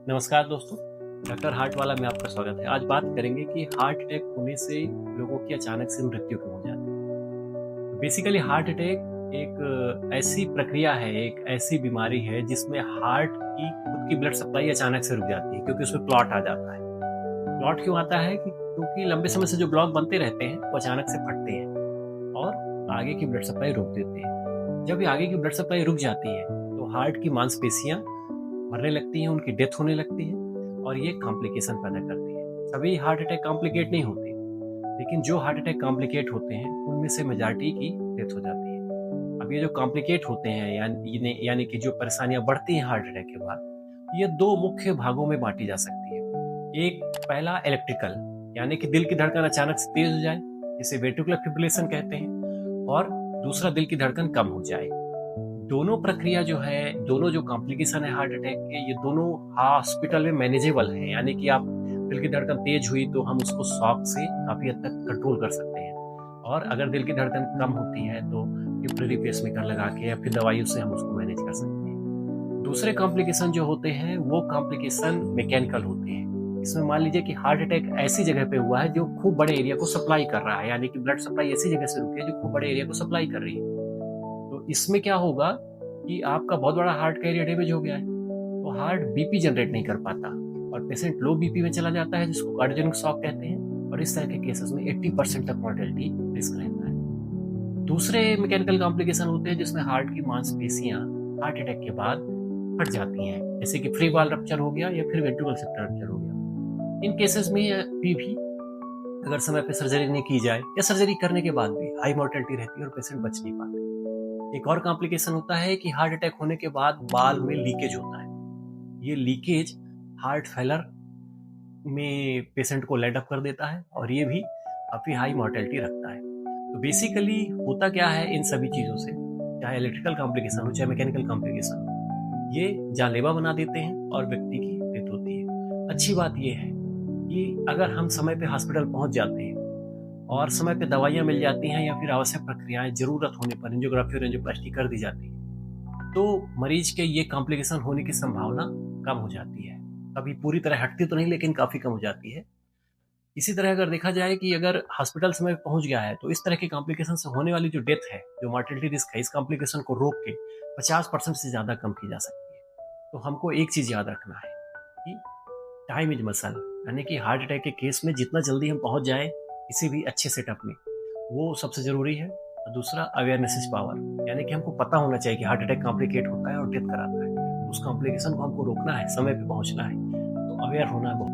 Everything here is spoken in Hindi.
नमस्कार दोस्तों, डॉक्टर हार्ट वाला में आपका स्वागत है। आज बात करेंगे कि हार्ट अटैक होने से लोगों की अचानक से मृत्यु क्यों हो जाती है। बेसिकली हार्ट अटैक एक ऐसी प्रक्रिया है, एक ऐसी बीमारी है जिसमें हार्ट की खुद की ब्लड सप्लाई अचानक से रुक जाती है क्योंकि उसमें क्लॉट आ जाता है। क्लॉट क्यों आता है कि क्योंकि लंबे समय से जो ब्लॉक बनते रहते हैं वो अचानक से फटते हैं और आगे की ब्लड सप्लाई रोक देते हैं। जब ये आगे की ब्लड सप्लाई रुक जाती है तो हार्ट की मांसपेशियां मरने लगती हैं, उनकी डेथ होने लगती है और ये कॉम्प्लिकेशन पैदा करती है। सभी हार्ट अटैक कॉम्प्लिकेट नहीं होते, लेकिन जो हार्ट अटैक कॉम्प्लिकेट होते हैं उनमें से मेजॉरिटी की डेथ हो जाती है। अब ये जो कॉम्प्लिकेट होते हैं यानी कि जो परेशानियां बढ़ती हैं हार्ट अटैक के बाद, ये दो मुख्य भागों में बांटी जा सकती है। एक पहला इलेक्ट्रिकल, यानी कि दिल की धड़कन अचानक से तेज हो जाए, जिसे वेंट्रिकुलर फिब्रिलेशन कहते हैं, और दूसरा दिल की धड़कन कम हो जाए। दोनों प्रक्रिया जो है, दोनों जो कॉम्प्लिकेशन है हार्ट अटैक के, ये दोनों हॉस्पिटल में मैनेजेबल हैं। यानी कि आप दिल की धड़कन तेज हुई तो हम उसको शॉक से काफ़ी हद तक कंट्रोल कर सकते हैं, और अगर दिल की धड़कन कम होती है तो टेम्परेरी पेसमेकर लगा के या फिर दवाइयों से हम उसको मैनेज कर सकते हैं। दूसरे कॉम्प्लिकेशन जो होते हैं वो कॉम्प्लिकेशन मैकेनिकल होते हैं। इसमें मान लीजिए कि हार्ट अटैक ऐसी जगह पे हुआ है जो खूब बड़े एरिया को सप्लाई कर रहा है, यानी कि ब्लड सप्लाई ऐसी जगह से रुकी है जो खूब बड़े एरिया को सप्लाई कर रही है। तो इसमें क्या होगा कि आपका बहुत बड़ा हार्ट का एरिया डैमेज हो गया है, तो हार्ट बीपी जनरेट नहीं कर पाता और पेशेंट लो बीपी में चला जाता है, जिसको कार्डियोजेनिक शॉक कहते हैं, और इस तरह के केसेस में 80% तक मॉर्टेलिटी रिस्क रहता है। दूसरे मैकेनिकल कॉम्प्लिकेशन होते हैं जिसमें हार्ट की मांसपेशियां हार्ट अटैक के बाद फट जाती हैं, जैसे कि फ्री वाल रप्चर हो गया या फिर वेंट्रिकुलर सेप्टम रप्चर हो गया। इन केसेस में भी अगर समय पे सर्जरी नहीं की जाए या सर्जरी करने के बाद भी हाई मॉर्टेलिटी रहती है और पेशेंट बच नहीं पाते। एक और कॉम्प्लिकेशन होता है कि हार्ट अटैक होने के बाद बाल में लीकेज होता है। ये लीकेज हार्ट फेलर में पेशेंट को लैंड अप कर देता है और ये भी काफ़ी हाई मॉर्टेलिटी रखता है। तो बेसिकली होता क्या है इन सभी चीज़ों से, चाहे इलेक्ट्रिकल कॉम्प्लिकेशन हो चाहे मैकेनिकल कॉम्प्लिकेशन हो, ये जानलेवा बना देते हैं और व्यक्ति की डेथ होती है। अच्छी बात ये है कि अगर हम समय पे हॉस्पिटल पहुंच जाते हैं और समय पे दवाइयाँ मिल जाती हैं या फिर आवश्यक प्रक्रियाएं ज़रूरत होने पर एंजियोग्राफी और एंजियोप्लास्टी कर दी जाती है, तो मरीज के ये कॉम्प्लिकेशन होने की संभावना कम हो जाती है। कभी पूरी तरह हटती तो नहीं, लेकिन काफ़ी कम हो जाती है। इसी तरह अगर देखा जाए कि अगर हॉस्पिटल समय पे पहुंच गया है तो इस तरह के कॉम्प्लिकेशन से होने वाली जो डेथ है, जो मॉर्टेलिटी रिस्क है, इस कॉम्प्लिकेशन को रोक के 50% से ज़्यादा कम की जा सकती है। तो हमको एक चीज़ याद रखना है कि टाइम इज मसल, यानी कि हार्ट अटैक के केस में जितना जल्दी हम पहुंच जाएं किसी भी अच्छे सेटअप में, वो सबसे ज़रूरी है। और दूसरा, अवेयरनेस इज पावर, यानी कि हमको पता होना चाहिए कि हार्ट अटैक कॉम्प्लिकेट होता है और डेथ कराता है। उस कॉम्प्लिकेशन को हमको रोकना है, समय पे पहुंचना है, तो अवेयर होना बहुत